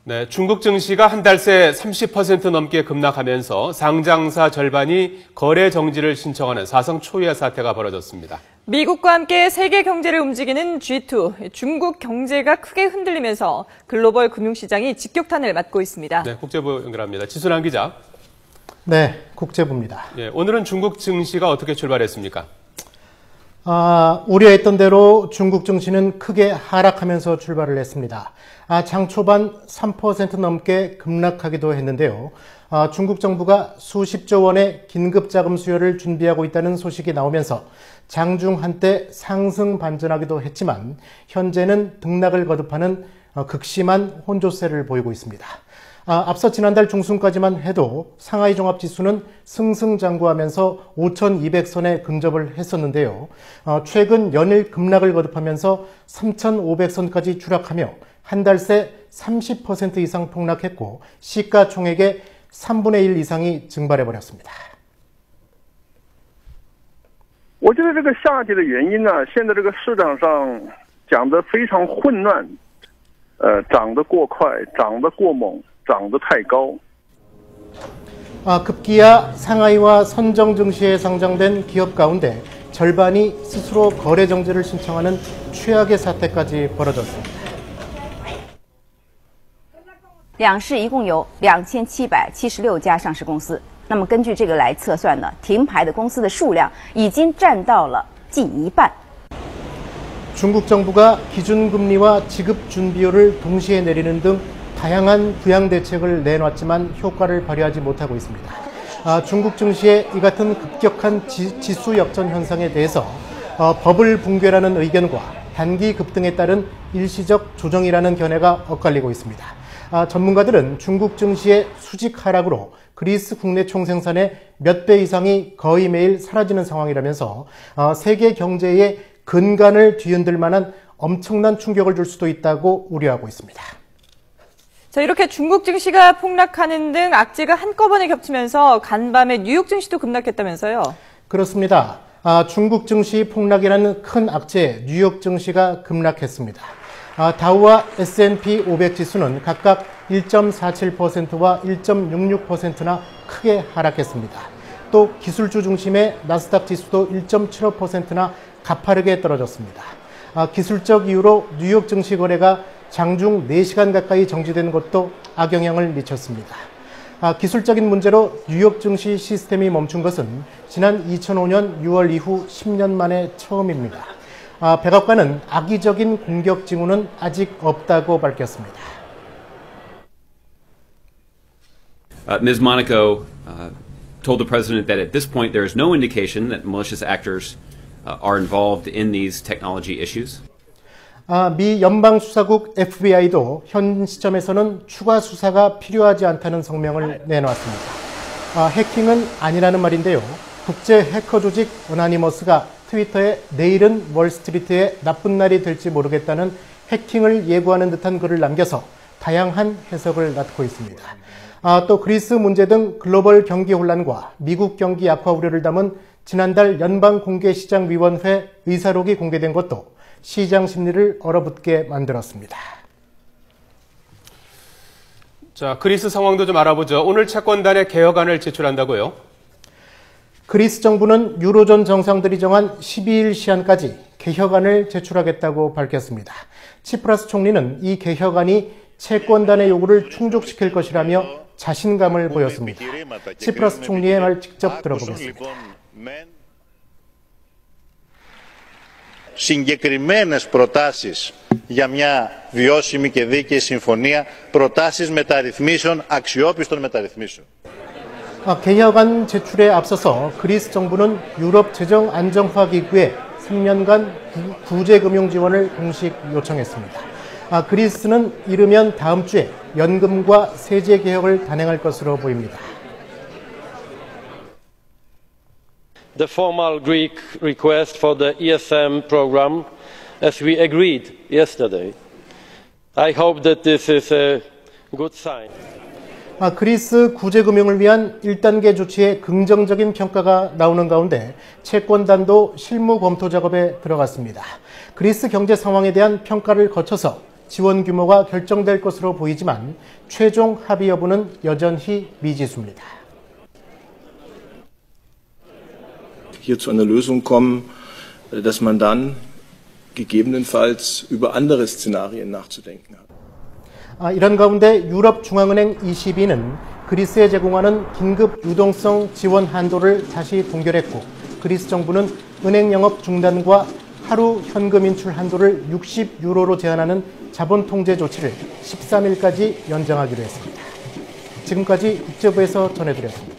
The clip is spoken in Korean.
네, 중국 증시가 한 달 새 30% 넘게 급락하면서 상장사 절반이 거래 정지를 신청하는 사상 초유의 사태가 벌어졌습니다. 미국과 함께 세계 경제를 움직이는 G2, 중국 경제가 크게 흔들리면서 글로벌 금융시장이 직격탄을 맞고 있습니다. 네, 국제부 연결합니다. 지순환 기자. 네, 국제부입니다. 예, 오늘은 중국 증시가 어떻게 출발했습니까? 우려했던 대로 중국 증시는 크게 하락하면서 출발을 했습니다. 장 초반 3% 넘게 급락하기도 했는데요. 중국 정부가 수십조 원의 긴급자금 수요를 준비하고 있다는 소식이 나오면서 장중 한때 상승 반전하기도 했지만 현재는 등락을 거듭하는 극심한 혼조세를 보이고 있습니다. 앞서 지난달 중순까지만 해도 상하이 종합지수는 승승장구하면서 5,200선에 근접을 했었는데요. 최근 연일 급락을 거듭하면서 3,500선까지 추락하며 한 달 새 30% 이상 폭락했고 시가총액의 3분의 1 이상이 증발해버렸습니다. 我觉得这个下跌的原因呢，现在这个市场上讲得非常混乱，涨得过快，涨得过猛。 涨得太高。 급기야 상하이와 선정 증시에 상장된 기업 가운데 절반이 스스로 거래 정지를 신청하는 최악의 사태까지 벌어졌습니다. 两市一共有2776家上市公司，那么根据这个来测算呢，停牌的公司的数量已经占到了近一半。 중국 정부가 기준금리와 지급준비율을 동시에 내리는 등 다양한 부양 대책을 내놨지만 효과를 발휘하지 못하고 있습니다. 중국 증시의 이 같은 급격한 지수 역전 현상에 대해서 버블 붕괴라는 의견과 단기 급등에 따른 일시적 조정이라는 견해가 엇갈리고 있습니다. 전문가들은 중국 증시의 수직 하락으로 그리스 국내 총생산의 몇 배 이상이 거의 매일 사라지는 상황이라면서 세계 경제의 근간을 뒤흔들 만한 엄청난 충격을 줄 수도 있다고 우려하고 있습니다. 자, 이렇게 중국 증시가 폭락하는 등 악재가 한꺼번에 겹치면서 간밤에 뉴욕 증시도 급락했다면서요? 그렇습니다. 중국 증시 폭락이라는 큰 악재에 뉴욕 증시가 급락했습니다. 다우와 S&P 500 지수는 각각 1.47%와 1.66%나 크게 하락했습니다. 또 기술주 중심의 나스닥 지수도 1.75%나 가파르게 떨어졌습니다. 기술적 이유로 뉴욕 증시 거래가 장중 4시간 가까이 정지된 것도 악영향을 미쳤습니다. 기술적인 문제로 뉴욕 증시 시스템이 멈춘 것은 지난 2005년 6월 이후 10년 만에 처음입니다. 백악관은 악의적인 공격 징후는 아직 없다고 밝혔습니다. Ms. Monaco told the president that at this point there is no indication that malicious actors are involved in these technology issues. 미 연방수사국 FBI도 현 시점에서는 추가 수사가 필요하지 않다는 성명을 내놓았습니다. 해킹은 아니라는 말인데요. 국제 해커 조직 어나니머스가 트위터에 내일은 월스트리트의 나쁜 날이 될지 모르겠다는 해킹을 예고하는 듯한 글을 남겨서 다양한 해석을 낳고 있습니다. 또 그리스 문제 등 글로벌 경기 혼란과 미국 경기 악화 우려를 담은 지난달 연방공개시장위원회 의사록이 공개된 것도 시장 심리를 얼어붙게 만들었습니다. 자, 그리스 상황도 좀 알아보죠. 오늘 채권단에 개혁안을 제출한다고요? 그리스 정부는 유로존 정상들이 정한 12일 시한까지 개혁안을 제출하겠다고 밝혔습니다. 치프라스 총리는 이 개혁안이 채권단의 요구를 충족시킬 것이라며 자신감을 보였습니다. 치프라스 총리의 말 직접 들어보겠습니다. Συγκεκριμένες προτάσεις για μια βιώσιμη και δίκαιη συμφωνία, προτάσεις μεταρρυθμίσεων, αξιόπιστων μεταρρυθμίσεων. 개혁안 제출에 앞서서 그리스 정부는 유럽 재정 안정화 기구에 3년간 구제 금융 지원을 공식 요청했습니다. 그리스는 이르면 다음 주에 연금과 세제 개혁을 단행할 것으로 보입니다. The formal Greek request for the ESM program, as we agreed yesterday. I hope that this is a good sign. 그리스 구제금융을 위한 1단계 조치에 긍정적인 평가가 나오는 가운데 채권단도 실무 검토 작업에 들어갔습니다. 그리스 경제 상황에 대한 평가를 거쳐서 지원 규모가 결정될 것으로 보이지만 최종 합의 여부는 여전히 미지수입니다. Hier zu einer Lösung kommen, dass man dann gegebenenfalls über andere Szenarien nachzudenken hat. 이런 가운데 유럽중앙은행 ECB는 그리스에 제공하는 긴급 유동성 지원 한도를 다시 동결했고 그리스 정부는 은행 영업 중단과 하루 현금 인출 한도를 60유로로 제한하는 자본 통제 조치를 13일까지 연장하기로 했습니다. 지금까지 국제부에서 전해드렸습니다.